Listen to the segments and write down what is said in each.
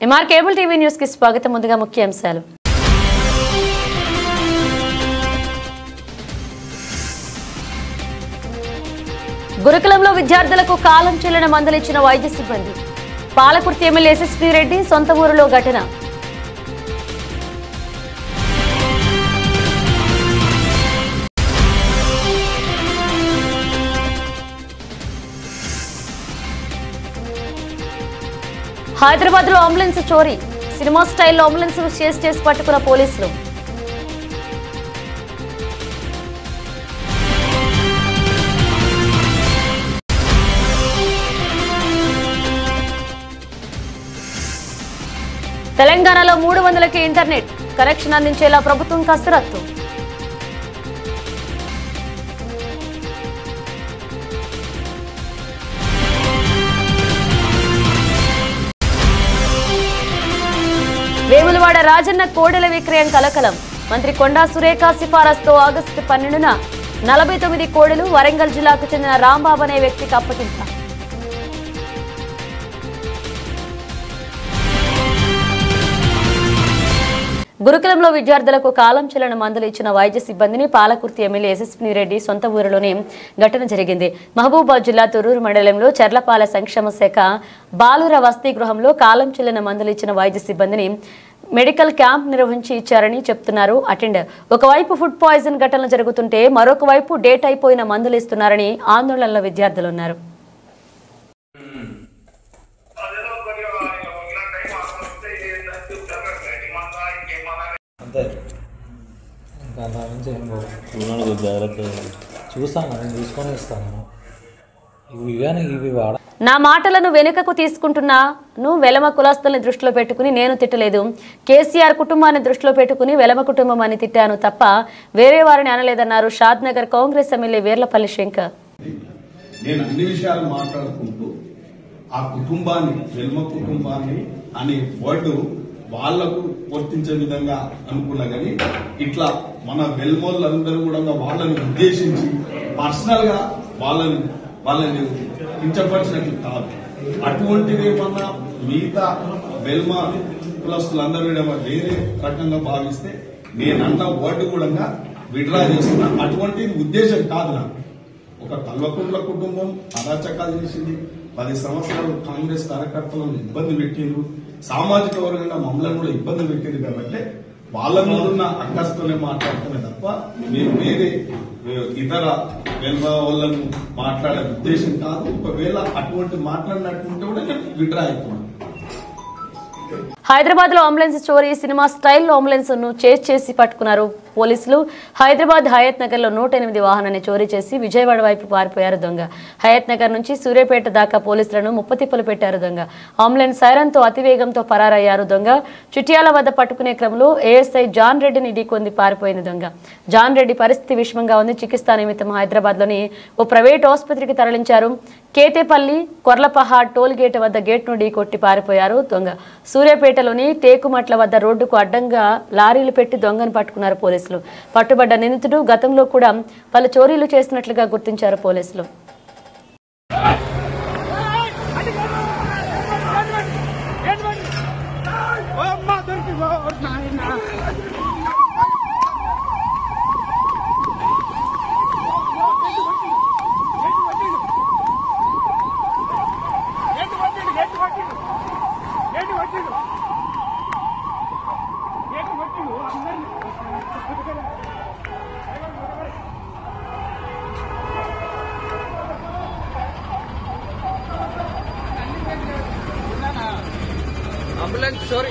MR cable TV news కి స్వాగతం. ముందుగా ముఖ్యాంశాలు. గురుకులంలో విద్యార్థులకు కాలం చెల్లిన మందులిచ్చిన వైద్య సిబ్బంది. పాలకుర్తి ఎమ్మెల్యే ఎస్ఎస్పీ రెడ్డి సొంత ఊరిలో ఘటన. హైదరాబాద్ లో అంబులెన్స్ చోరీ. సినిమా స్టైల్లో అంబులెన్స్ చేసి పట్టుకున్న పోలీసులు. తెలంగాణలో 300కి ఇంటర్నెట్ కనెక్షన్ అందించేలా ప్రభుత్వం కసరత్తు. వేములవాడ రాజన్న కోడెల విక్రయం కలకలం. మంత్రి కొండా సురేఖ సిఫారసుతో ఆగస్టు 12న 49 కోడెలు వరంగల్ జిల్లాకు చెందిన రాంబాబు అనే వ్యక్తికి అప్పగింత. గురుకులంలో విద్యార్థులకు కాలం చెల్లిన మందులు ఇచ్చిన వైద్య సిబ్బందిని పాలకుర్తి ఎమ్మెల్యే ఎస్ఎస్పీ రెడ్డి సొంత ఊరిలోనే ఘటన జరిగింది. మహబూబాబాద్ జిల్లా తొర్రూరు మండలంలో చర్లపాల సంక్షేమ శాఖ బాలుర వసతి గృహంలో కాలం చెల్లిన మందులు ఇచ్చిన వైద్య సిబ్బందిని మెడికల్ క్యాంప్ నిర్వహించి ఇచ్చారని చెప్తున్నారు అటెండర్. ఒకవైపు ఫుడ్ పాయిజన్ ఘటనలు జరుగుతుంటే మరొక వైపు డేట్ అయిపోయిన మందులు ఇస్తున్నారని ఆందోళనలో విద్యార్థులున్నారు. అంతే ఇంకా నా నుంచి ఏం చూస్తాను, నేను తీసుకొని ఇస్తాను. ఇవి వాడ నా మాటలను వెనుకకు తీసుకుంటున్నాను. వెలమ కులస్తుల్ని దృష్టిలో పెట్టుకుని నేను తిట్టలేదు. కేసీఆర్ కుటుంబాన్ని దృష్టిలో పెట్టుకుని వెలమ కుటుంబం అని తిట్టాను తప్ప వేరే వారిని అనలేదన్నారు షాద్ నగర్ కాంగ్రెస్ ఎమ్మెల్యే వీర్లపల్లి శంకర్. నేను అన్ని విషయాలు మాట్లాడుకుంటూ ఆ కుటుంబాన్ని వెల్మ కుటుంబాన్ని అనే వర్డ్ వాళ్లకు వర్తించే విధంగా అనుకున్నా కానీ ఇట్లా మన వెల్మోళ్ళందరూ కూడా వాళ్ళని ఉద్దేశించి పర్సనల్ గా వాళ్ళని కించపరిచినట్లు కాదు. అటువంటిది ఏమన్నా మిగతా వెల్మ కులస్తులందరూ వేరే రకంగా భావిస్తే నేనన్న వర్డ్ కూడా విడ్రా చేస్తున్నా. అటువంటిది ఉద్దేశం కాదు. నాకు ఒక కల్వకుంట్ల కుటుంబం అరాచకాలు చేసింది. 10 సంవత్సరాలు కాంగ్రెస్ కార్యకర్తలను ఇబ్బంది పెట్టిండ్రు. సామాజిక వర్గంగా మమ్మల్ని కూడా ఇబ్బంది పెట్టింది. కాబట్టి వాళ్ళ మీద ఉన్న అక్కస్తోనే మాట్లాడుతున్నా తప్ప మీరు వేరే ఇతర వెల్మ వాళ్ళను మాట్లాడే ఉద్దేశం కాదు. ఒకవేళ అటువంటి మాట్లాడినట్టుంటే కూడా నేను విడ్రా అవుతున్నాను. హైదరాబాద్ లో అంబులెన్స్ చోరీ. సినిమా స్టైల్లో అంబులెన్స్ ను చేసి పట్టుకున్నారు పోలీసులు. హైదరాబాద్ హయత్ నగర్ లో 108 వాహనాన్ని చోరీ చేసి విజయవాడ వైపు పారిపోయారు దొంగ. హయత్ నగర్ నుంచి సూర్యాపేట దాకా పోలీసులను ముప్పతిప్పలు పెట్టారు దొంగ. అంబులెన్స్ సైరన్ తో అతివేగంతో పరారయ్యారు దొంగ. చిట్యాల వద్ద పట్టుకునే క్రమంలో ఏఎస్ఐ జాన్ రెడ్డిని ఢీకొంది పారిపోయింది దొంగ. జాన్ రెడ్డి పరిస్థితి విషమంగా ఉంది. చికిత్స నిమిత్తం హైదరాబాద్ లోని ఓ ప్రైవేట్ ఆసుపత్రికి తరలించారు. కేతేపల్లి కొర్లపహాడ్ టోల్ గేట్ వద్ద గేట్ ను ఢీకొట్టి పారిపోయారు దొంగ. సూర్యాపేటలోని టేకుమట్ల వద్ద రోడ్డుకు అడ్డంగా లారీలు పెట్టి దొంగను పట్టుకున్నారు పోలీసులు. పట్టుబడ్డ నిందితుడు గతంలో కూడా పలు చోరీలు చేసినట్లుగా గుర్తించారు పోలీసులు. అంబులెన్స్ చోరీ.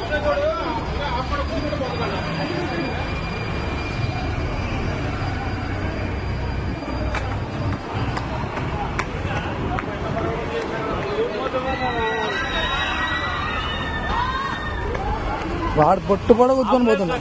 వాడు పొట్టు పొడ కూర్చొని పోతుంది.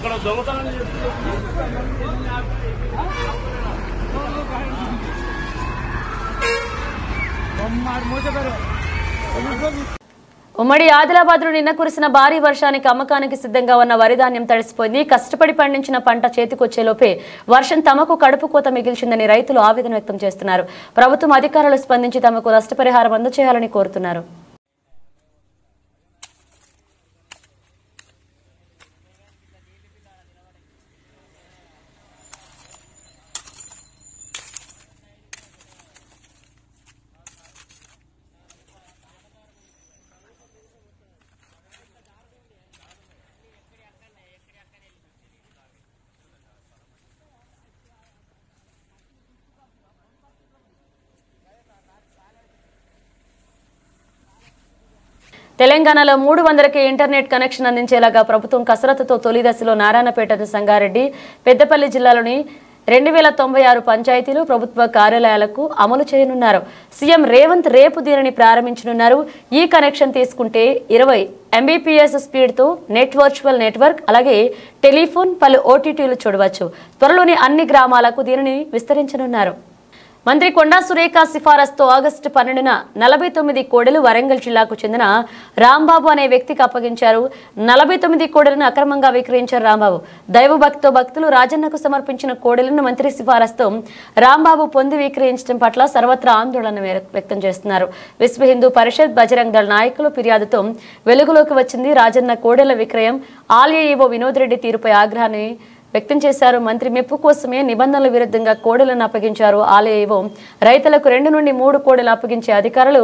ఉమ్మడి ఆదిలాబాద్లో నిన్న కురిసిన భారీ వర్షానికి అమ్మకానికి సిద్ధంగా ఉన్న వరిధాన్యం తడిసిపోయింది. కష్టపడి పండించిన పంట చేతికొచ్చేలోపే వర్షం తమకు కడుపు కోత మిగిల్చిందని రైతులు ఆవేదన వ్యక్తం చేస్తున్నారు. ప్రభుత్వం అధికారులు స్పందించి తమకు నష్టపరిహారం అందజేయాలని కోరుతున్నారు. తెలంగాణలో 300కి ఇంటర్నెట్ కనెక్షన్ అందించేలాగా ప్రభుత్వం కసరత్తుతో తొలి దశలో నారాయణపేట, సంగారెడ్డి, పెద్దపల్లి జిల్లాలోని 2096 పంచాయతీలు, ప్రభుత్వ కార్యాలయాలకు అమలు చేయనున్నారు. సీఎం రేవంత్ రేపు దీనిని ప్రారంభించనున్నారు. ఈ కనెక్షన్ తీసుకుంటే 20 Mbps స్పీడ్తో వర్చువల్ నెట్వర్క్, అలాగే టెలిఫోన్, పలు ఓటీటీలు చూడవచ్చు. త్వరలోని అన్ని గ్రామాలకు దీనిని విస్తరించనున్నారు. మంత్రి కొండా సురేఖ సిఫారసుతో ఆగస్టు 12న 49 కోడెలు వరంగల్ జిల్లాకు చెందిన రాంబాబు అనే వ్యక్తికి అప్పగించారు. 49 కోడెలను అక్రమంగా విక్రయించారు రాంబాబు. దైవభక్తితో భక్తులు రాజన్నకు సమర్పించిన కోడెలను మంత్రి సిఫారసుతో రాంబాబు పొంది విక్రయించడం పట్ల సర్వత్రా ఆందోళన వ్యక్తం చేస్తున్నారు. విశ్వ హిందూ పరిషత్, బజరంగ్ దళ నాయకులు ఫిర్యాదుతో వెలుగులోకి వచ్చింది రాజన్న కోడెల విక్రయం. ఆలయ ఈవో వినోద్ రెడ్డి తీరుపై ఆగ్రహాన్ని వ్యక్తం చేశారు. మంత్రి మెప్పు కోసమే నిబంధనల విరుద్ధంగా కోడెలను అప్పగించారు. ఆలయ ఈవో రైతులకు 2 నుండి 3 కోడెలు అప్పగించే అధికారులు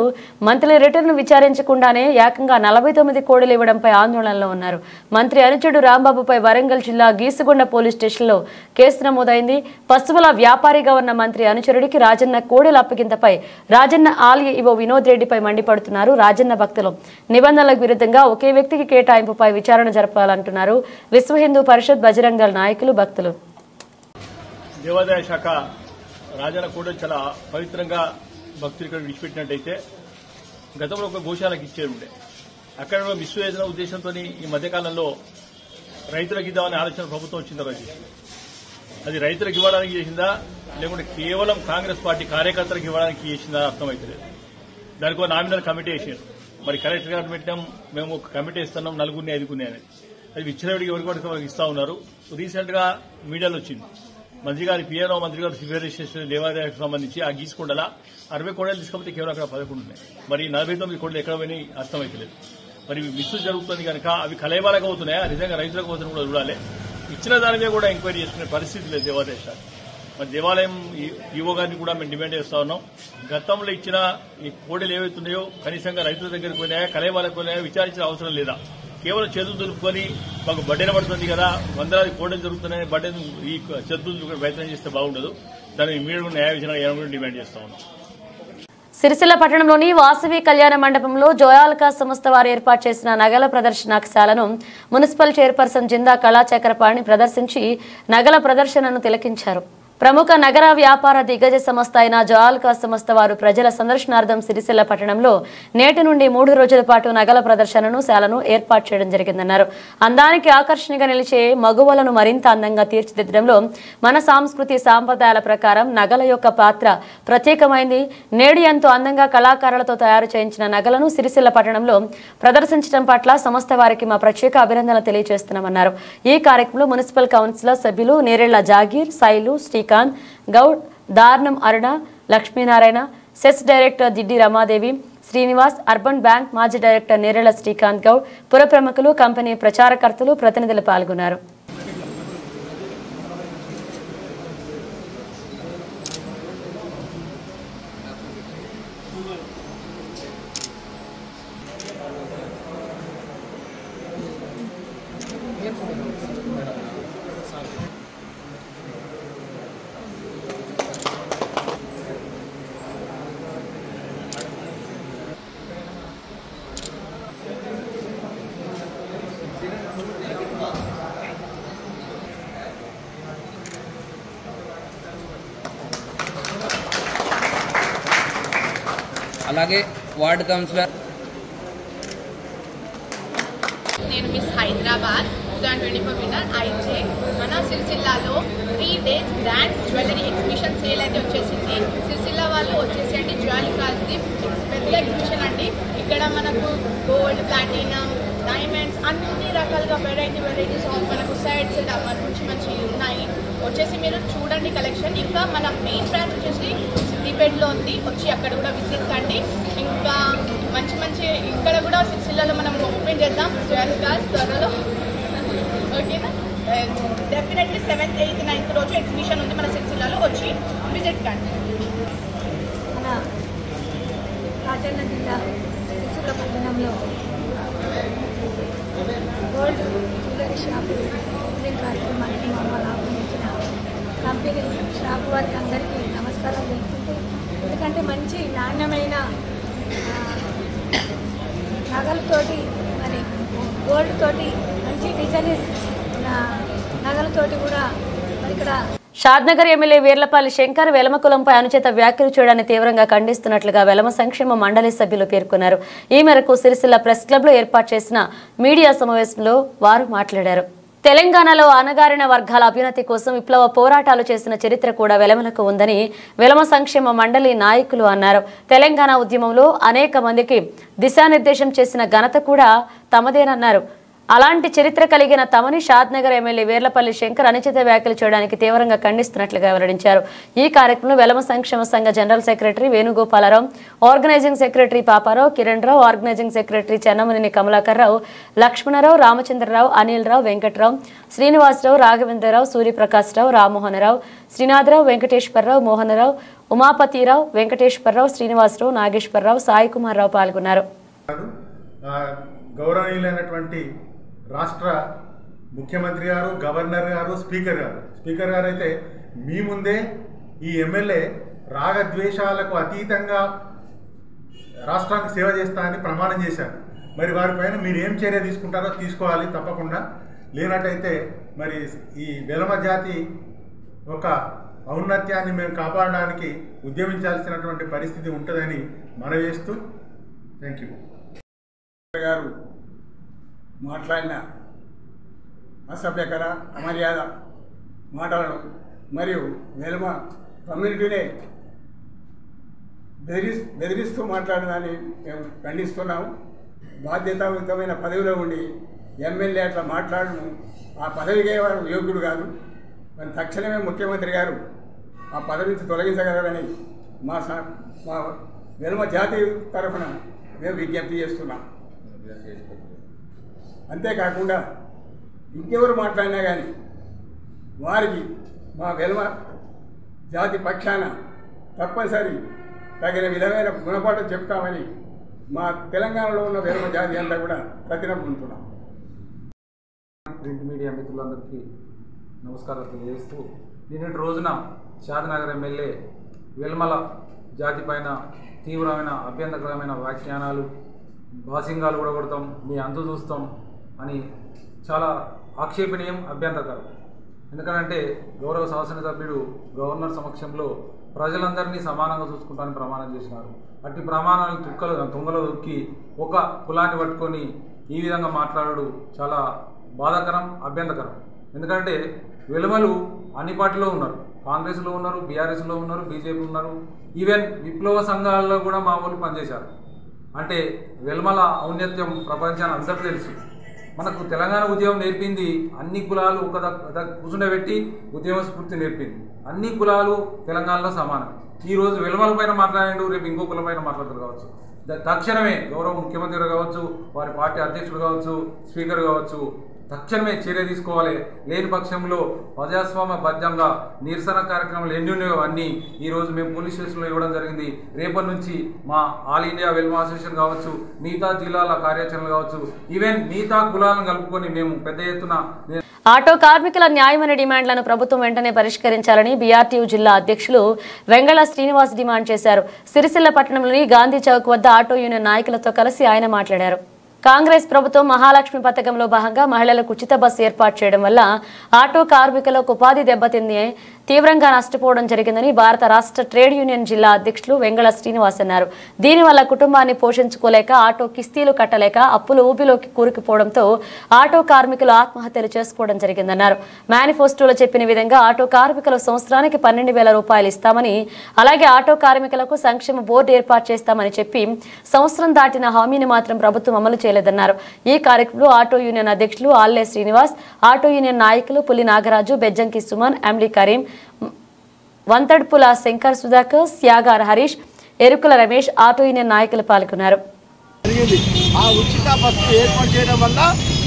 మంత్రి రిటర్న్ విచారించకుండానే ఏకంగా 49 కోడెలు ఇవ్వడంపై ఆందోళనలో ఉన్నారు. మంత్రి అనుచరుడు రాంబాబుపై వరంగల్ జిల్లా గీసుగొండ పోలీస్ స్టేషన్లో కేసు నమోదైంది. పశువుల వ్యాపారిగా ఉన్న మంత్రి అనుచరుడికి రాజన్న కోడెల అప్పగింతపై రాజన్న ఆలయ ఈవో వినోద్ రెడ్డిపై మండిపడుతున్నారు. రాజన్న భక్తులు నిబంధనలకు విరుద్ధంగా ఒకే వ్యక్తికి కేటాయింపుపై విచారణ జరపాలంటున్నారు విశ్వ హిందూ పరిషత్, బజరంగ్ దళ నాయకులు, భక్తులు. దేవాదాయ శాఖ రాజన్న కోడెలు చాలా పవిత్రంగా భక్తులు ఇక్కడ విడిచిపెట్టినట్టయితే గతంలో ఒక గోశాలకు ఇచ్చే ఉండే, అక్కడ మిస్ చేసిన ఉద్దేశంతో ఈ మధ్యకాలంలో రైతులకు ఇద్దామనే ఆలోచన ప్రభుత్వం వచ్చిన తర్వాత చేసింది. అది రైతులకు ఇవ్వడానికి చేసిందా లేకుంటే కేవలం కాంగ్రెస్ పార్టీ కార్యకర్తలకు ఇవ్వడానికి చేసిందా అర్థమైతలేదు. దానికి ఒక నామినల్ కమిటీ వేసారు. మరి కలెక్టర్ గారు పెట్టినాం, మేము ఒక కమిటీ ఇస్తున్నాం, 4 5 అని. అది ఇచ్చినవాడికి ఎవరికి ఇస్తా ఉన్నారు. రీసెంట్ గా మీడియాలో వచ్చింది, మంత్రి గారి పిఎన్ఓ మంత్రి గారు సివిల్ చేసిన దేవాదాయానికి సంబంధించి ఆ గీసుకొండల 60 కోడలు తీసుకపోతే కేవలం అక్కడ 11 ఉన్నాయి. మరి 49 కోడలు ఎక్కడ పోయినాయి అర్థమైతలేదు. మరి మిస్సు జరుగుతుంది కనుక అవి కలయబాలకు అవుతున్నాయా, నిజంగా రైతులకు అవుతున్నా కూడా చూడాలి. ఇచ్చిన దాని మీద కూడా ఎంక్వైరీ చేసుకునే పరిస్థితి లేదు దేవాదాయ శాఖ. మరి దేవాలయం ఈవో గారిని కూడా మేము డిమాండ్ చేస్తా ఉన్నాం. గతంలో ఇచ్చిన ఈ కోడలు ఏవైతున్నాయో కనీసంగా రైతుల దగ్గరికి పోయినాయా, కలయబాలకు పోయినాయా విచారించిన అవసరం లేదా. కేవలం చేతులు దులుపుకొని మాకు బడ్డెన పడుతుంది కదా, 100 కోడలు జరుగుతున్నాయని బడ్డెను ఈ చేతులు ప్రయత్నం చేస్తే బాగుండదు. దాన్ని మీరు న్యాయ విచారణ డిమాండ్ చేస్తా ఉన్నాం. సిరిసిల్ల పట్టణంలోని వాసవి కళ్యాణ మండపంలో జోయాల్కా సంస్థ వారు ఏర్పాటు చేసిన నగల ప్రదర్శనశాలను మున్సిపల్ చైర్పర్సన్ జిందా కళాచక్రపాణి ప్రదర్శించి నగల ప్రదర్శనను తిలకించారు. ప్రముఖ నగర వ్యాపార దిగ్గజ సంస్థ అయిన జోయాల్కా సంస్థ వారు ప్రజల సందర్శనార్థం సిరిసిల్ల పట్టణంలో నేటి నుండి 3 రోజుల పాటు నగల ప్రదర్శనను శాలను ఏర్పాటు చేయడం జరిగిందన్నారు. అందానికి ఆకర్షణగా నిలిచే మగువలను మరింత అందంగా తీర్చిదిద్దడంలో మన సంస్కృతి సాంప్రదాయాల ప్రకారం నగల యొక్క పాత్ర ప్రత్యేకమైంది. నేడు ఎంతో అందంగా కళాకారులతో తయారు చేయించిన నగలను సిరిసిల్ల పట్టణంలో ప్రదర్శించడం పట్ల సంస్థ వారికి మా ప్రత్యేక అభినందనలు తెలియజేస్తున్నామన్నారు. ఈ కార్యక్రమంలో మున్సిపల్ కౌన్సిలర్ సభ్యులు Nerella Jagir, Sailu, Srikanth Goud, Darnam Aruna, Lakshminarayana, CESS director Diddi Ramadevi, Srinivas, urban bank మాజీ డైరెక్టర్ నేరెళ్ల శ్రీకాంత్ గౌడ్, పుర ప్రముఖులు, కంపెనీ ప్రచారకర్తలు, ప్రతినిధులు పాల్గొన్నారు. అలాగే వార్డ్ కౌన్సిలర్ నేను మిస్ హైదరాబాద్ 2024 విన్నర్ ఐజే. మన సిరిసిల్లాలో 3 days grand jewellery exhibition sale అయితే వచ్చేసింది. సిరిసిల్ల వాళ్ళు వచ్చేసి అంటే జ్యువెలరీ పెద్ద ఎగ్జిబిషన్ అండి. ఇక్కడ మనకు గోల్డ్, ప్లాటినం, డైమండ్స్ అన్ని రకాలుగా వెరైటీస్ ఆఫ్ మనకు సెట్స్ మంచి ఉన్నాయి. వచ్చేసి మీరు చూడండి కలెక్షన్. ఇంకా మన మెయిన్ బ్రాంచ్ వచ్చేసి సిద్దిపేటలో ఉంది, వచ్చి అక్కడ కూడా విజిట్ కండి. ఇంకా మంచి ఇక్కడ కూడా సిరిసిల్లలో మనం ఓపెన్ చేద్దాం జ్యువెలరీ త్వరలో, ఓకేనా. డెఫినెట్లీ 7th, 8th, 9th రోజు ఎగ్జిబిషన్ ఉంది మన సిరిసిల్లలో, వచ్చి విజిట్ కండి. మన రాజన్న జిల్లా సిరిసిల్ల పట్టణంలో గోల్డ్ జ్యువెలరీ షాప్ ఓపెనింగ్ కార్యక్రమానికి మమ్మల్ని ఆహ్వానించిన కంపెనీ షాప్ వారికి అందరికీ నమస్కారం తెలుపుకుంటూ, ఎందుకంటే మంచి నాణ్యమైన నగలతోటి మరి గోల్డ్ తోటి మంచి డిజైన్ నగలతోటి కూడా మరి ఇక్కడ షాద్నగర్ ఎమ్మెల్యే వీర్లపల్లి శంకర్ వెలమకులంపై అనుచిత వ్యాఖ్యలు చేయడాన్ని తీవ్రంగా ఖండిస్తున్నట్లుగా వెలమ సంక్షేమ మండలి సభ్యులు పేర్కొన్నారు. ఈ మేరకు సిరిసిల్ల ప్రెస్ క్లబ్లో ఏర్పాటు చేసిన మీడియా సమావేశంలో వారు మాట్లాడారు. తెలంగాణలో అణగారిన వర్గాల అభ్యున్నతి కోసం విప్లవ పోరాటాలు చేసిన చరిత్ర కూడా వెలమలకు ఉందని వెలమ సంక్షేమ మండలి నాయకులు అన్నారు. తెలంగాణ ఉద్యమంలో అనేక మందికి దిశానిర్దేశం చేసిన ఘనత కూడా తమదేనన్నారు. అలాంటి చరిత్ర కలిగిన తమని షాద్నగర్ ఎమ్మెల్యే వీర్లపల్లి శంకర్ అనుచిత వ్యాఖ్యలు చేయడానికి తీవ్రంగా ఖండిస్తున్నట్లుగా వెల్లడించారు. ఈ కార్యక్రమంలో వెలమ సంక్షేమ సంఘ general secretary Venugopala Rao, organising secretary Papa Rao, Kiran Rao, organising secretary Chennamaneni Kamalakar Rao, Lakshmana Rao, Ramachandra Rao, Anil Rao, Venkatrao, Srinivasa Rao, Raghavendra Rao, Suryaprakash Rao, Rammohana Rao, Srinatha Rao, Venkateswara Rao, Mohana Rao, Umapathi Rao, Venkateswara Rao, Srinivasa Rao, Nageswara Rao, Sai Kumar Rao పాల్గొన్నారు. గౌరవనీయులైనటువంటి రాష్ట్ర ముఖ్యమంత్రి గారు, గవర్నర్ గారు, స్పీకర్ గారు అయితే మీ ముందే ఈ ఎమ్మెల్యే రాగద్వేషాలకు అతీతంగా రాష్ట్రానికి సేవ చేస్తా అని ప్రమాణం చేశారు. మరి వారిపైన మీరు ఏం చర్య తీసుకుంటారో తీసుకోవాలి తప్పకుండా. లేనట్టయితే మరి ఈ వెలమ జాతి ఒక ఔన్నత్యాన్ని మేము కాపాడడానికి ఉద్యమించాల్సినటువంటి పరిస్థితి ఉంటుందని మనవి చేస్తూ థ్యాంక్ యూ. గారు మాట్లాడిన అసభ్యకర అమర్యాద మాటలను మరియు వెలుమ కమ్యూనిటీనే బెదిరిస్తూ మాట్లాడదాన్ని మేము ఖండిస్తున్నాము. బాధ్యతాయుతమైన పదవిలో ఉండి ఎమ్మెల్యే అట్లా మాట్లాడము ఆ పదవికే వారు యోగ్యుడు కాదు. మరి తక్షణమే ముఖ్యమంత్రి గారు ఆ పదవి నుంచి తొలగించగలరని మా వెలుమ జాతి తరఫున మేము విజ్ఞప్తి చేస్తున్నాం. అంతేకాకుండా ఇంకెవరు మాట్లాడినా కానీ వారికి మా వెలుమ జాతి పక్షాన తప్పనిసరి తగిన విధమైన గుణపాఠం చెప్తామని మా తెలంగాణలో ఉన్న వెలుమ జాతి అంతా కూడా ప్రతినప్పుకుంటున్నాం. ప్రింట్ మీడియా మిత్రులందరికీ నమస్కారాలు తెలియజేస్తూ నిన్నటి రోజున షాద్నగర్ ఎమ్మెల్యే వెల్మల జాతి పైన తీవ్రమైన అభ్యంతరకరమైన వ్యాఖ్యానాలు, బాసింగాలు కూడా కొడతాం, మీ అంతు చూస్తాం అని చాలా ఆక్షేపణీయం, అభ్యంతరకరం. ఎందుకంటే గౌరవ శాసనసభ్యుడు గవర్నర్ సమక్షంలో ప్రజలందరినీ సమానంగా చూసుకుంటానని ప్రమాణం చేసినారు. అట్టి ప్రమాణాలు తుంగలో దొక్కి ఒక కులాన్ని పట్టుకొని ఈ విధంగా మాట్లాడడం చాలా బాధాకరం, అభ్యంతరకరం. ఎందుకంటే వెలుమలు అన్ని పార్టీలో ఉన్నారు, కాంగ్రెస్లో ఉన్నారు, బీఆర్ఎస్లో ఉన్నారు, బీజేపీ ఉన్నారు, ఈవెన్ విప్లవ సంఘాల్లో కూడా మా వాళ్ళు పనిచేశారు. అంటే వెల్మల ఔన్నత్యం ప్రపంచాన్ని అందరికీ తెలుసు. మనకు తెలంగాణ ఉద్యమం నేర్పింది అన్ని కులాలు ఒక కూర్చుండబెట్టి ఉద్యమ స్ఫూర్తి నేర్పింది. అన్ని కులాలు తెలంగాణలో సమానం. ఈరోజు వెల్మల పైన మాట్లాడాడు, రేపు ఇంకో కులం పైన మాట్లాడతారు కావచ్చు. తక్షణమే గౌరవ ముఖ్యమంత్రి కావచ్చు, వారి పార్టీ అధ్యక్షుడు కావచ్చు, స్పీకర్ కావచ్చు, తక్షణమే చర్య తీసుకోవాలి. లేని పక్షంలో ప్రజాస్వామ్యబద్ధంగా నిరసన కార్యక్రమాలు ఎన్ని ఉన్నాయో అన్నీ ఈరోజు మేము పోలీస్ స్టేషన్లో ఇవ్వడం జరిగింది. రేపటి నుంచి మా ఆల్ ఇండియా వెల్మ అసోసియేషన్ కావచ్చు, మిగతా జిల్లాల కార్యాచరణలు కావచ్చు, ఈవెన్ మిగతా కులాలను కలుపుకొని మేము పెద్ద ఎత్తున ఆటో కార్మికుల న్యాయమైన డిమాండ్లను ప్రభుత్వం వెంటనే పరిష్కరించాలని బీఆర్టీయూ జిల్లా అధ్యక్షులు వెంగళ శ్రీనివాస్ డిమాండ్ చేశారు. సిరిసిల్ల పట్టణంలోని గాంధీ చౌక్ వద్ద ఆటో యూనియన్ నాయకులతో కలిసి ఆయన మాట్లాడారు. కాంగ్రెస్ ప్రభుత్వం మహాలక్ష్మి పథకంలో భాగంగా మహిళలకు ఉచిత బస్సు ఏర్పాటు చేయడం వల్ల ఆటో కార్మికులకు ఉపాధి దెబ్బతింది, తీవ్రంగా నష్టపోవడం జరిగిందని భారత రాష్ట్ర ట్రేడ్ యూనియన్ జిల్లా అధ్యక్షులు వెంగళ శ్రీనివాస్ అన్నారు. దీనివల్ల కుటుంబాన్ని పోషించుకోలేక, ఆటో కిస్తీలు కట్టలేక అప్పులు ఊబిలోకి కూరుకుపోవడంతో ఆటో కార్మికులు ఆత్మహత్యలు చేసుకోవడం జరిగిందన్నారు. మేనిఫెస్టోలో చెప్పిన విధంగా ఆటో కార్మికులు సంవత్సరానికి 12,000 రూపాయలు ఇస్తామని, అలాగే ఆటో కార్మికులకు సంక్షేమ బోర్డు ఏర్పాటు చేస్తామని చెప్పి సంవత్సరం దాటిన హామీని మాత్రం ప్రభుత్వం అమలు చేయలేదన్నారు. ఈ కార్యక్రమంలో ఆటో యూనియన్ అధ్యక్షులు ఆల్లే శ్రీనివాస్, ఆటో యూనియన్ నాయకులు పులి నాగరాజు, బెజ్జంకి సుమన్, ఎండి కరీం, వంతడ్పుల శంకర్ సుధాకర్, స్యాగార్ హరీష్, ఎరుకుల రమేష్, ఆటో యూనియన్ నాయకులు పాల్గొన్నారు. ఆ ఉచిత బస్సు ఏర్పాటు చేయడం వల్ల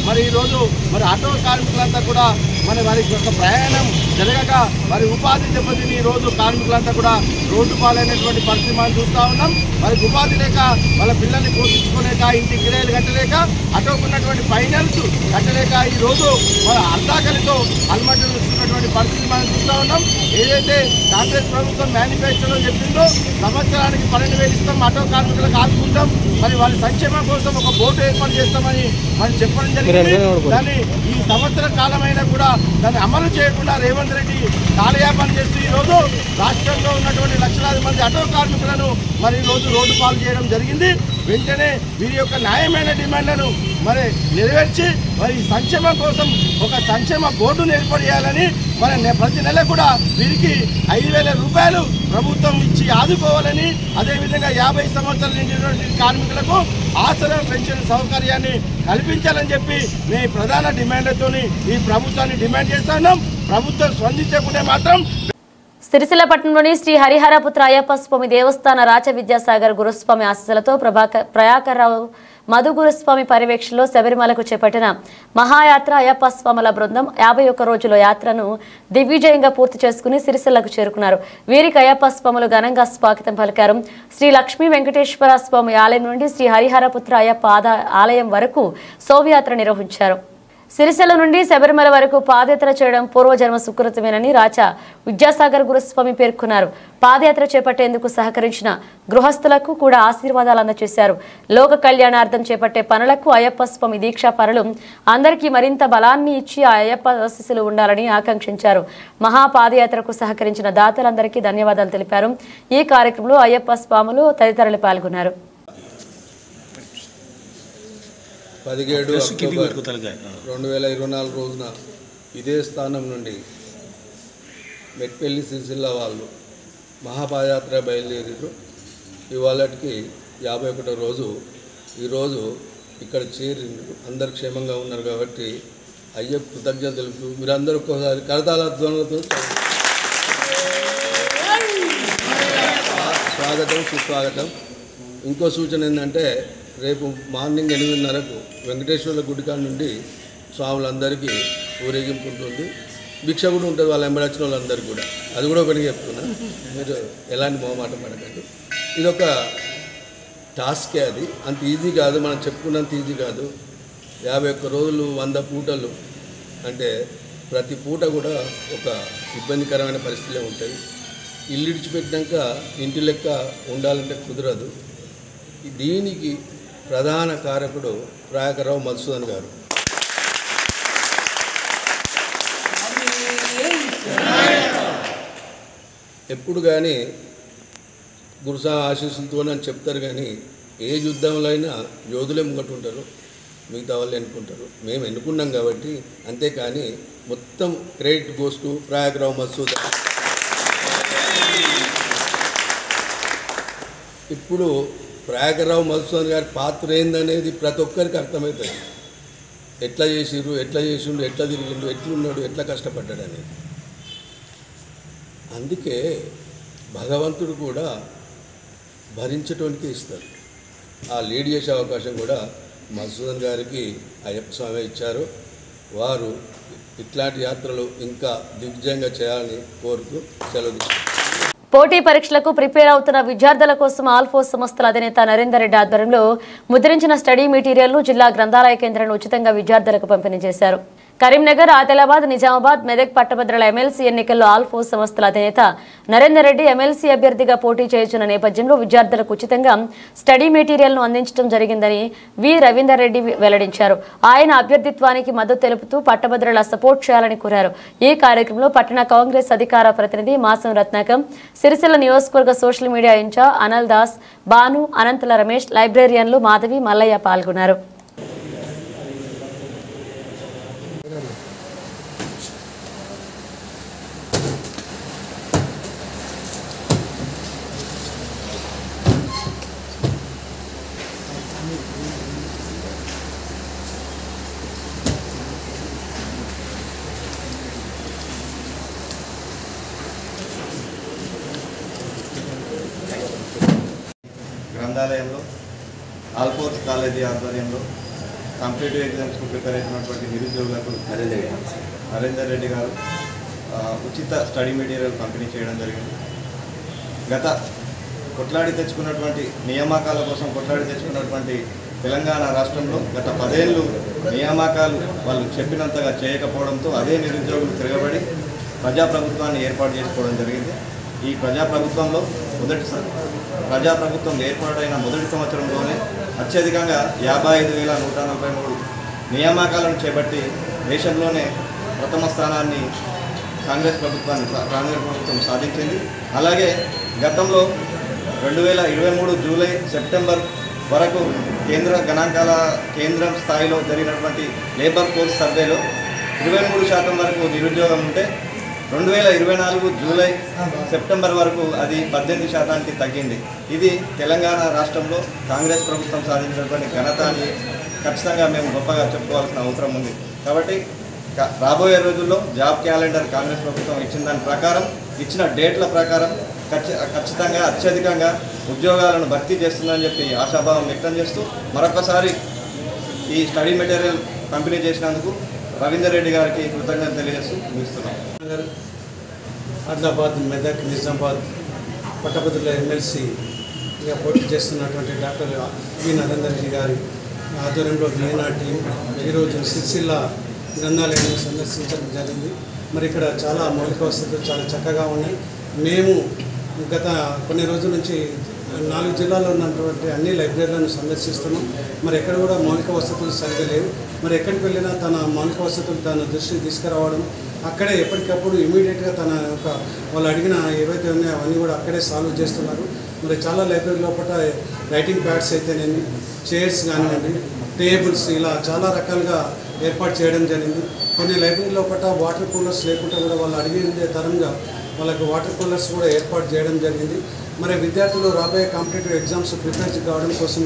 మరి ఈరోజు మరి ఆటో కార్మికులంతా కూడా మరి వారి యొక్క ప్రయాణం జరగక మరి ఉపాధి దెబ్బతిని ఈరోజు కార్మికులంతా కూడా రోడ్డు పాలైనటువంటి పరిస్థితి మనం చూస్తూ ఉన్నాం. వారికి ఉపాధి లేక వాళ్ళ పిల్లల్ని పోషించుకోలేక ఇంటి కిరాయిలు కట్టలేక అటోకున్నటువంటి ఫైనాన్స్ కట్టలేక ఈరోజు మన అర్ధాకలితో అల్మటలు ఇస్తున్నటువంటి పరిస్థితి మనం చూస్తూ ఉన్నాం. ఏదైతే కాంగ్రెస్ ప్రభుత్వం మేనిఫెస్టోలో చెప్పిందో సంవత్సరానికి 12,000 ఇస్తాం, ఆటో కార్మికులకు ఆదుకుంటాం, మరి వాళ్ళ సంక్షేమం కోసం ఒక బోర్డు ఏర్పాటు చేస్తామని మనం చెప్పడం జరిగింది. దాన్ని ఈ సంవత్సర కాలమైనా కూడా దాన్ని అమలు చేయకుండా రేవంత్ రెడ్డి కాలయాపన చేస్తూ ఈరోజు రాష్ట్రంలో ఉన్నటువంటి లక్షలాది మంది ఆటో కార్మికులను మరి ఈరోజు రోడ్డు పాలు చేయడం జరిగింది. వెంటనే వీరి యొక్క న్యాయమైన డిమాండ్లను మరి నెరవేర్చి మరి సంక్షేమం కోసం ఒక సంక్షేమ బోర్డును ఏర్పాటు చేయాలని మరి ప్రతి నెల కూడా వీరికి 5,000 రూపాయలు ప్రభుత్వం ఇచ్చి ఆదుకోవాలని, అదేవిధంగా 50 సంవత్సరాల నిండినటువంటి కార్మికులకు ఆసరా పెన్షన్ సౌకర్యాన్ని కల్పించాలని చెప్పి మేము ప్రధాన డిమాండ్లతో ఈ ప్రభుత్వాన్ని డిమాండ్ చేస్తున్నాం. ప్రభుత్వం స్పందించకుంటే మాత్రం సిరిసిల్ల పట్టణంలోని శ్రీ హరిహరపుత్ర అయ్యప్ప స్వామి దేవస్థాన రాచ విద్యాసాగర్ గురుస్వామి ఆశీస్సులతో ప్రయాకర్రావు మధు గురుస్వామి పర్యవేక్షణలో శబరిమలకు చేపట్టిన మహాయాత్ర అయ్యప్ప స్వాముల బృందం 51 రోజుల యాత్రను దిగ్విజయంగా పూర్తి చేసుకుని సిరిసిల్లకు చేరుకున్నారు. వీరికి అయ్యప్ప స్వాములు ఘనంగా స్వాగతం పలికారు. శ్రీ లక్ష్మీ వెంకటేశ్వర స్వామి ఆలయం నుండి శ్రీ హరిహరపుత్ర అయ్యప్ప ఆలయం వరకు శోభయాత్ర నిర్వహించారు. సిరిసిల్ల నుండి శబరిమల వరకు పాదయాత్ర చేయడం పూర్వజన్మ సుకృతమేనని రాచ విద్యాసాగర్ గురుస్వామి పేర్కొన్నారు. పాదయాత్ర చేపట్టేందుకు సహకరించిన గృహస్థులకు కూడా ఆశీర్వాదాలు అందజేశారు. లోక కళ్యాణార్థం చేపట్టే పనులకు అయ్యప్ప స్వామి దీక్షా పనులు అందరికీ మరింత బలాన్ని ఇచ్చి ఆ అయ్యప్ప ఆశీస్సులు ఉండాలని ఆకాంక్షించారు. మహాపాదయాత్రకు సహకరించిన దాతలందరికీ ధన్యవాదాలు తెలిపారు. ఈ కార్యక్రమంలో అయ్యప్ప స్వాములు తదితరులు పాల్గొన్నారు. 17 అక్టోబర్ 2024 రోజున ఇదే స్థానం నుండి మెట్పల్లి సిరిసిల్ల వాళ్ళు మహాపాదయాత్ర బయలుదేరారు. ఇవాళకి 51వ రోజు. ఈరోజు ఇక్కడ చేరి అందరు క్షేమంగా ఉన్నారు కాబట్టి అయ్యప్ప కృతజ్ఞతలు తెలుపుతూ మీరందరూ ఒక్కోసారి కరతాళ ధ్వనులతో స్వాగతం సుస్వాగతం. ఇంకో సూచన ఏంటంటే రేపు మార్నింగ్ 8:30కు వెంకటేశ్వర్ల గుడికాడ నుండి స్వాములందరికీ ఊరేగింపు ఉంటుంది. భిక్ష కూడా ఉంటుంది వాళ్ళ ఎంబడొచ్చిన వాళ్ళందరికీ కూడా. అది కూడా ఒకటి చెప్తున్నా, మీరు ఎలాంటి మొహమాట పడకండి. ఇదొక టాస్కే, అది అంత ఈజీ కాదు, మనం చెప్పుకున్నంత ఈజీ కాదు. 51 రోజులు 100 పూటలు అంటే ప్రతి పూట కూడా ఒక ఇబ్బందికరమైన పరిస్థితులే ఉంటాయి. ఇల్లు ఇడిచిపెట్టినాక ఇంటి లెక్క ఉండాలంటే కుదరదు. దీనికి ప్రధాన కారకుడు ప్రయాకర్రావు మధుసూదన్ గారు. ఎప్పుడు కానీ గురుసామి ఆశీస్సులతో అని చెప్తారు, కానీ ఏ యుద్ధంలో అయినా యోధులే ముంగటుంటారు, మిగతా వాళ్ళు ఎన్నుకుంటారు. మేము ఎన్నుకున్నాం కాబట్టి, అంతేకాని మొత్తం క్రెడిట్ గోస్ టు ప్రయాకర్రావు మధుసూదన్. ఇప్పుడు ప్రయాకర్రావు మధుసూదన్ గారి పాత్ర ఏందనేది ప్రతి ఒక్కరికి అర్థమవుతుంది. ఎట్లా చేసిండ్రు, ఎట్లా చేసిండు, ఎట్లా తిరిగిండు, ఎట్లున్నాడు, ఎట్లా కష్టపడ్డాడు అనేది. అందుకే భగవంతుడు కూడా భరించటానికి ఇస్తారు. ఆ లీడ్ చేసే అవకాశం కూడా మధుసూదన్ గారికి అయ్యప్ప స్వామి ఇచ్చారు. వారు ఇట్లాంటి యాత్రలు ఇంకా దిగ్విజయంగా చేయాలని కోరుతూ సెలవు. పోటీ పరీక్షలకు ప్రిపేర్ అవుతున్న విద్యార్థుల కోసం ఆల్ఫోస్ సంస్థల అధినేత నరేందర్ రెడ్డి ఆధ్వర్యంలో ముద్రించిన స్టడీ మెటీరియల్ను జిల్లా గ్రంథాలయ కేంద్రంలో ఉచితంగా విద్యార్థులకు పంపిణీ చేశారు. కరీంనగర్, ఆదిలాబాద్, నిజామాబాద్, మెదక్ పట్టభద్రుల ఎమ్మెల్సీ ఎన్నికల్లో ఆల్ఫోస్ సంస్థల అధినేత నరేందర్ రెడ్డి ఎమ్మెల్సీ అభ్యర్థిగా పోటీ చేస్తున్న నేపథ్యంలో విద్యార్థులకు ఉచితంగా స్టడీ మెటీరియల్ను అందించడం జరిగిందని వి రవీందర్ రెడ్డి వెల్లడించారు. ఆయన అభ్యర్థిత్వానికి మద్దతు తెలుపుతూ పట్టభద్రుల సపోర్ట్ చేయాలని కోరారు. ఈ కార్యక్రమంలో పట్టణ కాంగ్రెస్ అధికార ప్రతినిధి మాసం రత్నాకం, సిరిసిల్ల నియోజకవర్గ social media incharge Anil Das, Banu, Anantala Ramesh, లైబ్రేరియన్లు మాధవి, మల్లయ్య పాల్గొన్నారు. గ్రంథాలయంలో ఆల్ఫోర్స్ కాలేజీ ఆధ్వర్యంలో కాంపిటేటివ్ ఎగ్జామ్స్కు ప్రిపేర్ అవుతున్నటువంటి నిరుద్యోగులకు నరేందర్ రెడ్డి గారు ఉచిత స్టడీ మెటీరియల్ పంపిణీ చేయడం జరిగింది. గత కొట్లాడి తెచ్చుకున్నటువంటి నియామకాల కోసం కొట్లాడి తెచ్చుకున్నటువంటి తెలంగాణ రాష్ట్రంలో గత 10 ఏళ్ళు నియామకాలు వాళ్ళు చెప్పినంతగా చేయకపోవడంతో అదే నిరుద్యోగులు తిరగబడి ప్రజాప్రభుత్వాన్ని ఏర్పాటు చేసుకోవడం జరిగింది. ఈ ప్రజాప్రభుత్వం ఏర్పాటైన మొదటి సంవత్సరంలోనే అత్యధికంగా 55,143 నియామకాలను చేపట్టి దేశంలోనే ప్రథమ స్థానాన్ని కాంగ్రెస్ ప్రభుత్వం సాధించింది. అలాగే గతంలో 2023 జూలై సెప్టెంబర్ వరకు కేంద్రం స్థాయిలో జరిగినటువంటి లేబర్ ఫోర్స్ సర్వేలో 23% వరకు నిరుద్యోగం ఉంటే 2024 జూలై సెప్టెంబర్ వరకు అది 18% తగ్గింది. ఇది తెలంగాణ రాష్ట్రంలో కాంగ్రెస్ ప్రభుత్వం సాధించినటువంటి ఘనత అని ఖచ్చితంగా మేము గొప్పగా చెప్పుకోవాల్సిన అవసరం ఉంది. కాబట్టి రాబోయే రోజుల్లో జాబ్ క్యాలెండర్ కాంగ్రెస్ ప్రభుత్వం ఇచ్చిన దాని ప్రకారం ఇచ్చిన డేట్ల ప్రకారం ఖచ్చితంగా అత్యధికంగా ఉద్యోగాలను భర్తీ చేస్తుందని చెప్పి ఆశాభావం వ్యక్తం చేస్తూ మరొకసారి ఈ స్టడీ మెటీరియల్ పంపిణీ చేసినందుకు రవీందర్ రెడ్డి గారికి కృతజ్ఞత తెలియజేస్తూ ముగిస్తున్నాం. ఆదిలాబాద్, మెదక్, నిజామాబాద్ పట్టభద్రుల ఎమ్మెల్సీగా పోటీ చేస్తున్నటువంటి డాక్టర్ వి నరేందర్ రెడ్డి గారి ఆధ్వర్యంలో వీఎన్ఆర్ టీం ఈరోజు సిరిసిల్ల గ్రంథాలయాన్ని సందర్శించడం జరిగింది. మరి ఇక్కడ చాలా మౌలిక వసతులు చాలా చక్కగా ఉన్నాయి. మేము గత కొన్ని రోజుల నుంచి 4 జిల్లాల్లో ఉన్నటువంటి అన్ని లైబ్రరీలను సందర్శిస్తున్నాం. మరి ఎక్కడ కూడా మౌలిక వసతులు సరిగా లేవు. మరి ఎక్కడికి వెళ్ళినా తన మౌలిక వసతులు తన దృష్టికి తీసుకురావడం, అక్కడే ఎప్పటికప్పుడు ఇమీడియట్గా తన యొక్క వాళ్ళు అడిగిన ఏవైతే ఉన్నాయో అవన్నీ కూడా అక్కడే సాల్వ్ చేస్తున్నారు. మరి చాలా లైబ్రరీ లోపల రైటింగ్ ప్యాడ్స్ అయితేనేమి, చైర్స్ కానివ్వండి, టేబుల్స్ ఇలా చాలా రకాలుగా ఏర్పాటు చేయడం జరిగింది. కొన్ని లైబ్రరీ లోపల వాటర్ కూలర్స్ లేకుండా కూడా వాళ్ళు అడిగే తరంగా వాళ్ళకి వాటర్ కూలర్స్ కూడా ఏర్పాటు చేయడం జరిగింది. మరి విద్యార్థులు రాబోయే కాంపిటేటివ్ ఎగ్జామ్స్ ప్రిపేర్ కావడం కోసం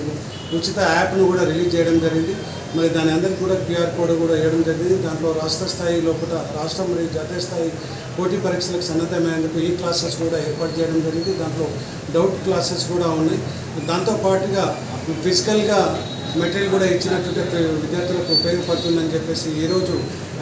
ఉచిత యాప్ను కూడా రిలీజ్ చేయడం జరిగింది. మరి దాని అందరికీ కూడా క్యూఆర్ కోడ్ కూడా వేయడం జరిగింది. దాంట్లో రాష్ట్ర స్థాయి లోపల రాష్ట్రం మరియు జాతీయ స్థాయి పోటీ పరీక్షలకు సన్నద్ధమైనందుకు ఈ క్లాసెస్ కూడా ఏర్పాటు చేయడం జరిగింది. దాంట్లో డౌట్ క్లాసెస్ కూడా ఉన్నాయి. దాంతోపాటుగా ఫిజికల్గా మెటీరియల్ కూడా ఇచ్చినట్టుంటే విద్యార్థులకు ఉపయోగపడుతుందని చెప్పేసి ఈరోజు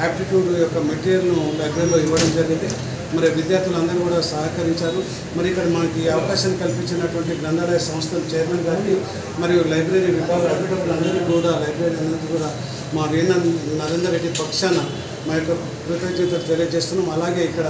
యాప్టిట్యూడ్ యొక్క మెటీరియల్ను లైబ్రరీలో ఇవ్వడం జరిగింది. మరి విద్యార్థులందరూ కూడా సహకరించారు. మరి ఇక్కడ మనకి అవకాశం కల్పించినటువంటి గ్రంథాలయ సంస్థల చైర్మన్ గారికి మరియు లైబ్రరీ విభాగ అధికారులందరికీ కూడా లైబ్రరీ అందరికీ కూడా మా నరేందర్ రెడ్డి పక్షాన మా యొక్క కృతజ్ఞతలు తెలియజేస్తున్నాం. అలాగే ఇక్కడ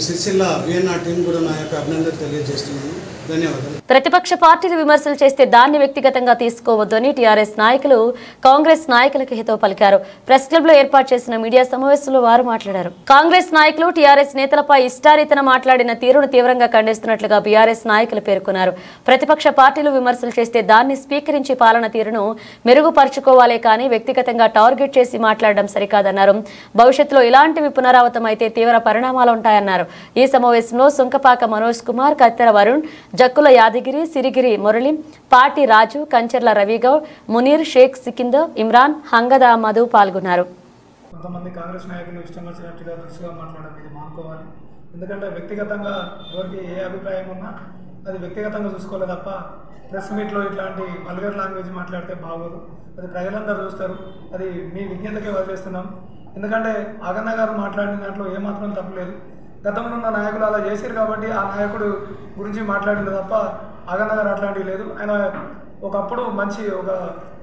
సిరిసిల్ల వీఎన్ఆర్ టీం కూడా నా యొక్క అభినందనలు తెలియజేస్తున్నాను. ధన్యవాదాలు. ప్రతిపక్ష పార్టీలు విమర్శలు చేస్తే దాన్ని వ్యక్తిగతంగా తీసుకోవద్దని టీఆర్ఎస్ నాయకులు కాంగ్రెస్ నాయకులకు హితవు పలికారు. ప్రెస్ క్లబ్ లో ఏర్పాటు చేసిన మీడియా సమావేశంలో వారు మాట్లాడారు. కాంగ్రెస్ నాయకులు టీఆర్ఎస్ నేతలపై ఇష్టారీతన మాట్లాడిన తీరును తీవ్రంగా ఖండిస్తున్నట్లుగా బీఆర్ఎస్ నాయకులు పేర్కొన్నారు. ప్రతిపక్ష పార్టీలు విమర్శలు చేస్తే దాన్ని స్వీకరించి పాలన తీరును మెరుగుపరుచుకోవాలే కానీ వ్యక్తిగతంగా టార్గెట్ చేసి మాట్లాడడం సరికాదన్నారు. భవిష్యత్తులో ఇలాంటివి పునరావృతం అయితే తీవ్ర పరిణామాలు ఉంటాయన్నారు. ఈ సమావేశంలో సుంకపాక మనోజ్ కుమార్, కత్తెర వరుణ్, జక్కుల యాదగిరి, సిరిగిరి మురళి, పాటి రాజు, కంచెర్ల రవిగౌడ్, మునీర్, షేక్ సికిందర్, ఇమ్రాన్, హంగదా మధు పాల్గొన్నారు. కొంతమంది కాంగ్రెస్ నాయకులు ఇష్టం వచ్చినట్టుగా దురుసుగా మాట్లాడడం ఇది మానుకోవాలి. ఎందుకంటే వ్యక్తిగతంగా ఎవరికి ఏ అభిప్రాయం ఉన్నా అది వ్యక్తిగతంగా చూసుకోవాలి తప్ప ప్రెస్ మీట్లో ఇట్లాంటి వల్గర్ లాంగ్వేజ్ మాట్లాడితే బాగోదు. అది ప్రజలందరూ చూస్తారు. అది మీ విజ్ఞతకే వదిలేస్తున్నాం. ఎందుకంటే ఆగన్న గారు మాట్లాడిన దాంట్లో ఏమాత్రం తప్పులేదు. గతంలో ఉన్న నాయకులు అలా చేశారు కాబట్టి ఆ నాయకుడు గురించి మాట్లాడింది తప్ప ఆగన్న గారు అట్లాంటివి లేదు. ఆయన ఒకప్పుడు మంచి ఒక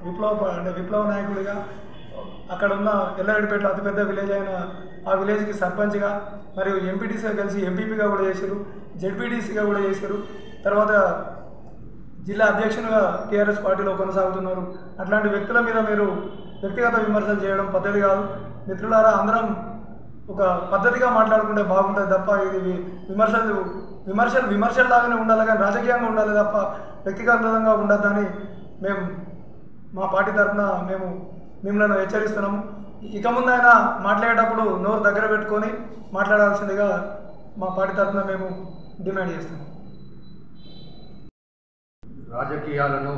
విప్లవ నాయకుడిగా అక్కడ ఉన్న ఎల్లారెడ్డిపేటలో అతిపెద్ద విలేజ్ అయిన ఆ విలేజ్కి సర్పంచ్గా మరియు ఎంపీటీసీగా కలిసి ఎంపీపీగా కూడా చేశారు, జెడ్పీటీసీగా కూడా చేశారు. తర్వాత జిల్లా అధ్యక్షునిగా టీఆర్ఎస్ పార్టీలో కొనసాగుతున్నారు. అట్లాంటి వ్యక్తుల మీద మీరు వ్యక్తిగత విమర్శలు చేయడం పద్ధతి కాదు. మిత్రులారా, అందరం ఒక పద్ధతిగా మాట్లాడుకుంటే బాగుంటుంది తప్ప ఇది విమర్శలు లాగానే ఉండాలి కానీ రాజకీయంగా ఉండాలి తప్ప వ్యక్తిగతంగా ఉండద్దని మేము మా పార్టీ తరఫున మేము మిమ్మల్ని హెచ్చరిస్తున్నాము. ఇక ముందైనా మాట్లాడేటప్పుడు నోరు దగ్గర పెట్టుకొని మాట్లాడాల్సిందిగా మా పార్టీ తరఫున మేము డిమాండ్ చేస్తున్నాం. రాజకీయాలను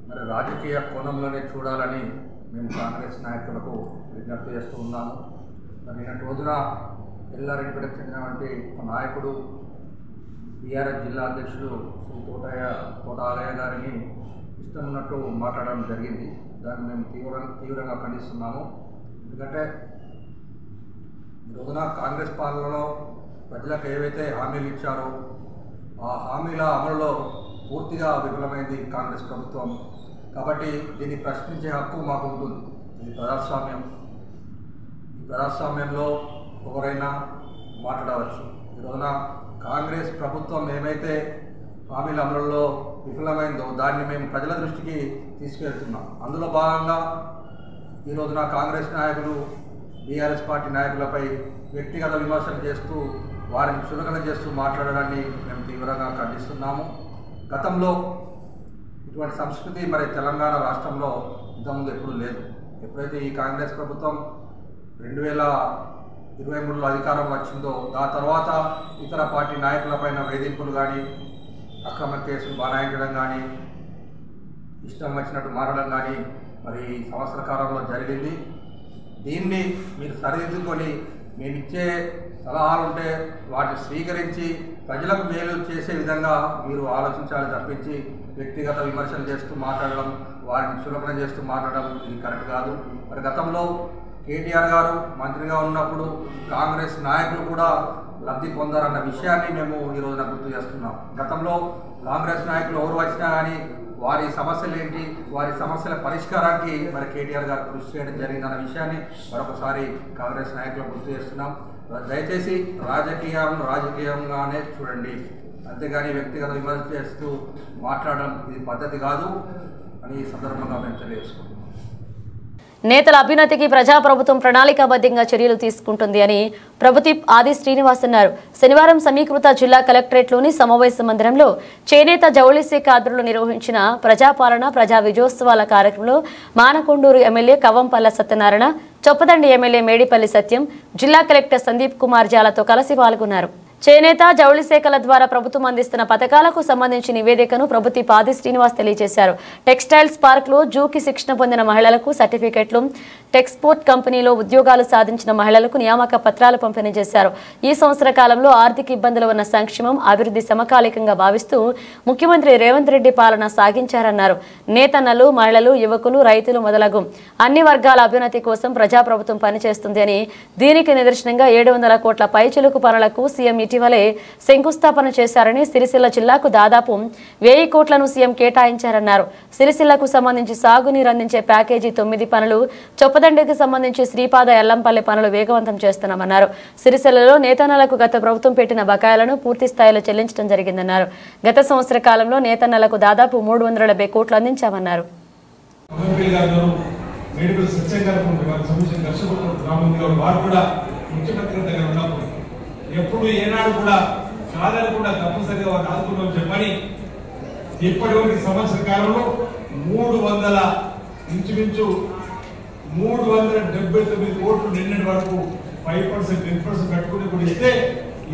మరి రాజకీయ కోణంలోనే చూడాలని మేము కాంగ్రెస్ నాయకులకు విజ్ఞప్తి చేస్తూ ఉన్నాము. మరి నిన్నటి రోజున ఎల్లారెడ్డిపేటకు చెందినటువంటి నాయకుడు బీఆర్ఎస్ జిల్లా అధ్యక్షుడు శ్రీ తోట ఆలయ్య గారిని ఇష్టం ఉన్నట్టు మాట్లాడడం జరిగింది. దాన్ని మేము తీవ్రంగా ఖండిస్తున్నాము. ఎందుకంటే ఈ రోజున కాంగ్రెస్ పాలనలో ప్రజలకు ఏవైతే హామీలు ఇచ్చారో ఆ హామీల అమలులో పూర్తిగా విఫలమైంది కాంగ్రెస్ ప్రభుత్వం. కాబట్టి దీన్ని ప్రశ్నించే హక్కు మాకు ఉంటుంది. ఇది ప్రజాస్వామ్యం. ఈ ప్రజాస్వామ్యంలో ఎవరైనా మాట్లాడవచ్చు. ఈ రోజున కాంగ్రెస్ ప్రభుత్వం ఏమైతే హామీల అమలులో విఫలమైందో దాన్ని మేము ప్రజల దృష్టికి తీసుకెళ్తున్నాం. అందులో భాగంగా ఈ రోజున కాంగ్రెస్ నాయకులు బీఆర్ఎస్ పార్టీ నాయకులపై వ్యక్తిగత విమర్శలు చేస్తూ వారిని చులకన చేస్తూ మాట్లాడడాన్ని మేము తీవ్రంగా ఖండిస్తున్నాము. గతంలో ఇటువంటి సంస్కృతి మరి తెలంగాణ రాష్ట్రంలో ఇంతకుముందు ఎప్పుడూ లేదు. ఎప్పుడైతే ఈ కాంగ్రెస్ ప్రభుత్వం 2023లో అధికారం వచ్చిందో ఆ తర్వాత ఇతర పార్టీ నాయకులపైన వేధింపులు కానీ అక్రమ కేసులు బనాయించడం కానీ ఇష్టం వచ్చినట్టు మారడం కానీ మరి సంవత్సర కాలంలో జరిగింది. దీన్ని మీరు సరిదిద్దుకొని మేమిచ్చే సలహాలు ఉంటే వాటిని స్వీకరించి ప్రజలకు మేలు చేసే విధంగా మీరు ఆలోచించాలి తప్పించి వ్యక్తిగత విమర్శలు చేస్తూ మాట్లాడడం, వారిని చులకన చేస్తూ మాట్లాడడం ఇది కరెక్ట్ కాదు. మరి గతంలో కేటీఆర్ గారు మంత్రిగా ఉన్నప్పుడు కాంగ్రెస్ నాయకులు కూడా లబ్ధి పొందారన్న విషయాన్ని మేము ఈ రోజున గుర్తు చేస్తున్నాం. గతంలో కాంగ్రెస్ నాయకులు ఎవరు వచ్చినా కానీ వారి సమస్యలు ఏంటి, వారి సమస్యల పరిష్కారానికి మరి కేటీఆర్ గారు కృషి చేయడం జరిగిందన్న విషయాన్ని మరొకసారి కాంగ్రెస్ నాయకులు గుర్తు చేస్తున్నాం. దయచేసి రాజకీయంగానే చూడండి, అంతేగాని వ్యక్తిగత విమర్శ చేస్తూ మాట్లాడడం ఇది పద్ధతి కాదు అని ఈ సందర్భంగా మేము తెలియజేసుకుంటున్నాం. నేతల అభ్యున్నతికి ప్రజాప్రభుత్వం ప్రణాళికాబద్ధంగా చర్యలు తీసుకుంటుంది అని ప్రభుత్వ ఆది శ్రీనివాస్ అన్నారు. శనివారం సమీకృత జిల్లా కలెక్టరేట్లోని సమావేశ మందిరంలో చేనేత జౌళి శాఖ ఆధ్వర్యంలో నిర్వహించిన ప్రజాపాలన ప్రజా విజయోత్సవాల కార్యక్రమంలో మానకొండూరు ఎమ్మెల్యే కవంపల్ల సత్యనారాయణ, చొప్పదండి ఎమ్మెల్యే మేడిపల్లి సత్యం, జిల్లా కలెక్టర్ సందీప్ కుమార్ జాలతో కలిసి పాల్గొన్నారు. చేనేత జౌళి శాఖల ద్వారా ప్రభుత్వం అందిస్తున్న పథకాలకు సంబంధించి నివేదికను ప్రభుత్వ ఆది శ్రీనివాస్ తెలియజేశారు. టెక్స్టైల్స్ పార్క్ లో జూకి శిక్షణ పొందిన మహిళలకు సర్టిఫికెట్లు, టెక్స్పోర్ట్ కంపెనీలో ఉద్యోగాలు సాధించిన మహిళలకు నియామక పత్రాలు పంపిణీ చేశారు. ఈ సంవత్సర కాలంలో ఆర్థిక ఇబ్బందులు ఉన్న సంక్షేమం, అభివృద్ధి సమకాలికంగా భావిస్తూ ముఖ్యమంత్రి రేవంత్ రెడ్డి పాలన సాగించారన్నారు. నేతన్నలు, మహిళలు, యువకులు, రైతులు మొదలగు అన్ని వర్గాల అభ్యున్నతి కోసం ప్రజాప్రభుత్వం పనిచేస్తుంది అని, దీనికి నిదర్శనంగా 700 కోట్ల పైచిలుకు పనులకు సీఎం ఇటీవలే శంకుస్థాపన చేశారని, సిరిసిల్ల జిల్లాకు దాదాపు 1000 కోట్లను సీఎం కేటాయించారన్నారు. సిరిసిల్లకు సంబంధించి సాగునీరు అందించే ప్యాకేజీ 9 పనులు, చొప్పదండికి సంబంధించి శ్రీపాద ఎల్లంపల్లి పనులు వేగవంతం చేస్తున్నామన్నారు. సిరిసిల్లలో నేతన్నలకు గత ప్రభుత్వం పెట్టిన బకాయిలను పూర్తి స్థాయిలో చెల్లించడం జరిగిందన్నారు. గత సంవత్సర కాలంలో నేతన్నలకు దాదాపు 370 కోట్లు అందించామన్నారు. ఎప్పుడు ఏనాడు కూడా కాదని కూడా తప్పనిసరిగా వారు ఆదుకున్నామని చెప్పని ఇప్పటివరకు సంవత్సర కాలంలో 300 ఇంచుమించు 379 కోట్లు నిన్నటి వరకు 5% 10% కట్టుకుని కూడా ఇస్తే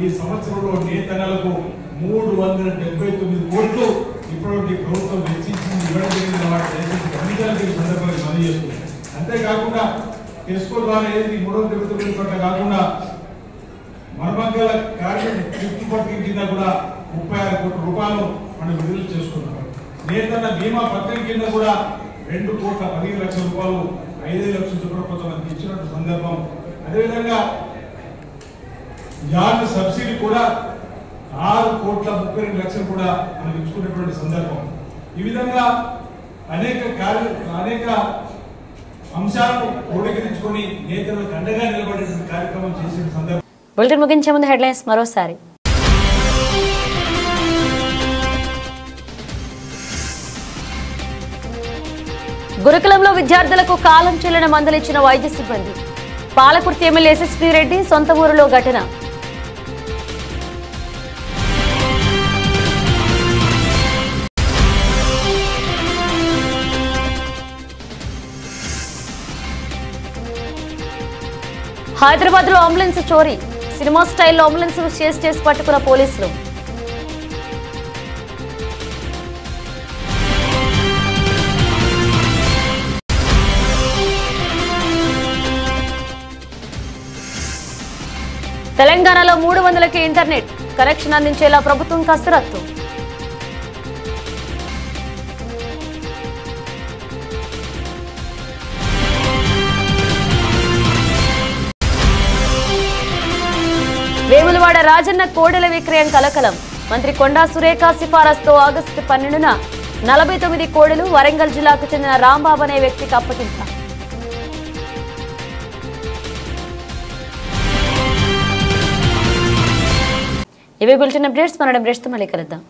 ఈ సంవత్సరంలో నేతన్నలకు 379 కోట్లు ఇప్పటివరకు ప్రభుత్వం వెచ్చించింది ఇవ్వడం జరిగింది. వాటి దయచేసి గమనించాలని సందర్భంగా పని చేస్తుంది. అంతేకాకుండా టెస్కో ద్వారా ఏది 379 కోట్ల కాకుండా మర్మగల కార్మిక పథకం కింద కూడా 36 కోట్ల రూపాయలు మనం విడుదల చేసుకున్నాం. నేతన్న బీమా పథకం కింద కూడా 2 కోట్ల 15 లక్షల రూపాయలు 5 లక్షల రూపాయలు కొంతమంది ఇచ్చినట్టు సందర్భం. అదేవిధంగా యార్డ్ సబ్సిడీ కూడా 6 కోట్ల 32 లక్షలు కూడా మనం ఇచ్చుకున్నటువంటి సందర్భం. ఈ విధంగా అనేక అంశాలను క్రోడీకరించుకొని నేతలకు అండగా నిలబడేటువంటి కార్యక్రమం చేసిన సందర్భం. బులెటిన్ ముగించే ముందు హెడ్లైన్స్ మరోసారి. గురుకులంలో విద్యార్థులకు కాలం చెల్లిన మందులిచ్చిన వైద్య సిబ్బంది. పాలకుర్తి ఎమ్మెల్యే ఎస్ఎస్పీ రెడ్డి సొంత ఊరిలో ఘటన. హైదరాబాద్ లో అంబులెన్స్ చోరీ. సినిమా స్టైల్లో అంబులెన్స్ చేసి పట్టుకున్న పోలీసులు. తెలంగాణలో 300కి ఇంటర్నెట్ కనెక్షన్ అందించేలా ప్రభుత్వం కసరత్తు. విజయవాడ రాజన్న కోడెల విక్రయం కలకలం. మంత్రి కొండా సురేఖ సిఫారసుతో ఆగస్టు 12న 49 కోడెలు వరంగల్ జిల్లాకు చెందిన రాంబాబు అనే వ్యక్తికి అప్పగించారు. ఇవే బులెటిన్ అప్డేట్స్. మన అప్డేట్స్తో మళ్ళీ కలుద్దాం.